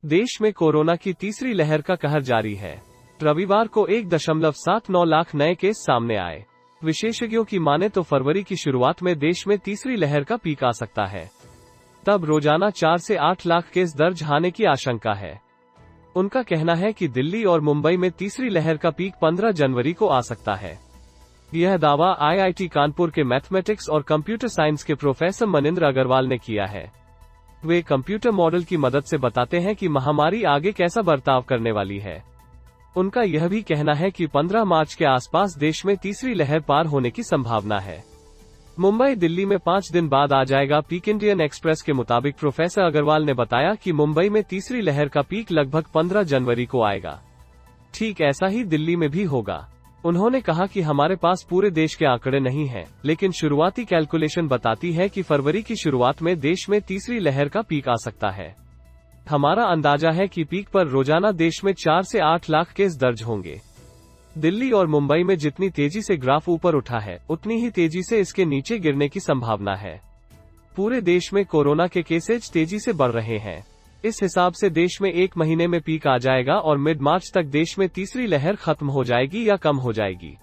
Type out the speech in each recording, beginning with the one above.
देश में कोरोना की तीसरी लहर का कहर जारी है। रविवार को 1.79 लाख नए केस सामने आए। विशेषज्ञों की माने तो फरवरी की शुरुआत में देश में तीसरी लहर का पीक आ सकता है। तब रोजाना 4 से 8 लाख केस दर्ज होने की आशंका है। उनका कहना है कि दिल्ली और मुंबई में तीसरी लहर का पीक 15 जनवरी को आ सकता है। यह दावा IIT कानपुर के मैथमेटिक्स और कंप्यूटर साइंस के प्रोफेसर मनिंद्र अग्रवाल ने किया है। वे कंप्यूटर मॉडल की मदद से बताते हैं कि महामारी आगे कैसा बर्ताव करने वाली है। उनका यह भी कहना है कि 15 मार्च के आसपास देश में तीसरी लहर पार होने की संभावना है। मुंबई दिल्ली में 5 दिन बाद आ जाएगा पीक। इंडियन एक्सप्रेस के मुताबिक प्रोफेसर अग्रवाल ने बताया कि मुंबई में तीसरी लहर का पीक लगभग 15 जनवरी को आएगा। ठीक ऐसा ही दिल्ली में भी होगा। उन्होंने कहा कि हमारे पास पूरे देश के आंकड़े नहीं हैं, लेकिन शुरुआती कैलकुलेशन बताती है कि फरवरी की शुरुआत में देश में तीसरी लहर का पीक आ सकता है। हमारा अंदाजा है कि पीक पर रोजाना देश में 4 से 8 लाख केस दर्ज होंगे। दिल्ली और मुंबई में जितनी तेजी से ग्राफ ऊपर उठा है, उतनी ही तेजी से इसके नीचे गिरने की संभावना है। पूरे देश में कोरोना के केसेज तेजी से बढ़ रहे हैं। इस हिसाब से देश में 1 महीने में पीक आ जाएगा और मिड मार्च तक देश में तीसरी लहर खत्म हो जाएगी या कम हो जाएगी।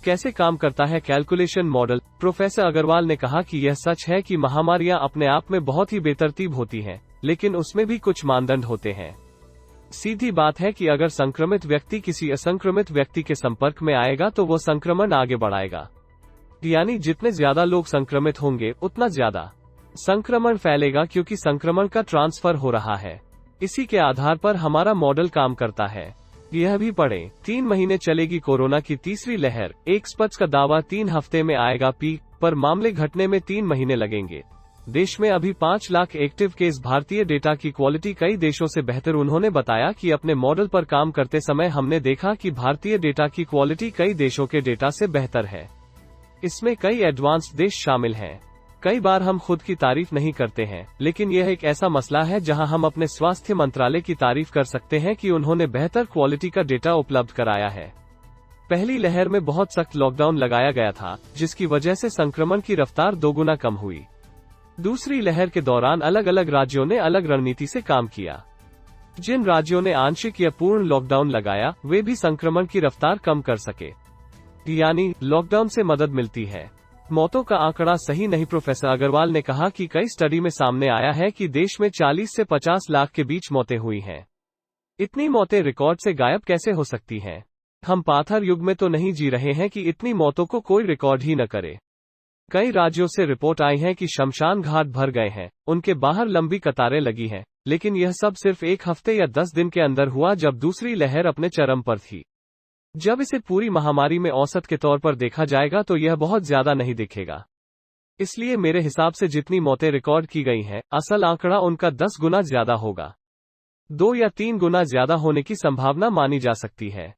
कैसे काम करता है कैलकुलेशन मॉडल? प्रोफेसर अग्रवाल ने कहा कि यह सच है कि महामारियां अपने आप में बहुत ही बेतरतीब होती हैं, लेकिन उसमें भी कुछ मानदंड होते हैं। सीधी बात है कि अगर संक्रमित व्यक्ति किसी असंक्रमित व्यक्ति के संपर्क में आएगा तो वो संक्रमण आगे बढ़ाएगा। यानी जितने ज्यादा लोग संक्रमित होंगे, उतना ज्यादा संक्रमण फैलेगा, क्योंकि संक्रमण का ट्रांसफर हो रहा है। इसी के आधार पर हमारा मॉडल काम करता है। यह भी पढ़ें, 3 महीने चलेगी कोरोना की तीसरी लहर। एक्सपर्ट्स का दावा 3 हफ्ते में आएगा पीक, पर मामले घटने में 3 महीने लगेंगे। देश में अभी 5 लाख एक्टिव केस। भारतीय डेटा की क्वालिटी कई देशों से बेहतर। उन्होंने बताया कि अपने मॉडल पर काम करते समय हमने देखा कि भारतीय डेटा की क्वालिटी कई देशों के डेटा से बेहतर है। इसमें कई एडवांस्ड देश शामिल हैं। कई बार हम खुद की तारीफ नहीं करते हैं, लेकिन यह एक ऐसा मसला है जहां हम अपने स्वास्थ्य मंत्रालय की तारीफ कर सकते हैं कि उन्होंने बेहतर क्वालिटी का डेटा उपलब्ध कराया है। पहली लहर में बहुत सख्त लॉकडाउन लगाया गया था, जिसकी वजह से संक्रमण की रफ्तार 2 गुना कम हुई। दूसरी लहर के दौरान अलग अलग राज्यों ने अलग रणनीति से काम किया। जिन राज्यों ने आंशिक या पूर्ण लॉकडाउन लगाया, वे भी संक्रमण की रफ्तार कम कर सके। यानी लॉकडाउन से मदद मिलती है। मौतों का आंकड़ा सही नहीं। प्रोफेसर अग्रवाल ने कहा कि कई स्टडी में सामने आया है कि देश में 40 से 50 लाख के बीच मौतें हुई हैं। इतनी मौतें रिकॉर्ड से गायब कैसे हो सकती हैं? हम पाथर युग में तो नहीं जी रहे हैं कि इतनी मौतों को कोई रिकॉर्ड ही न करे। कई राज्यों से रिपोर्ट आई है कि शमशान घाट भर गए हैं, उनके बाहर लंबी कतारें लगी हैं, लेकिन यह सब सिर्फ 1 हफ्ते या 10 दिन के अंदर हुआ, जब दूसरी लहर अपने चरम पर थी। जब इसे पूरी महामारी में औसत के तौर पर देखा जाएगा तो यह बहुत ज्यादा नहीं दिखेगा। इसलिए मेरे हिसाब से जितनी मौतें रिकॉर्ड की गई हैं, असल आंकड़ा उनका 10 गुना ज्यादा होगा। 2 या 3 गुना ज्यादा होने की संभावना मानी जा सकती है।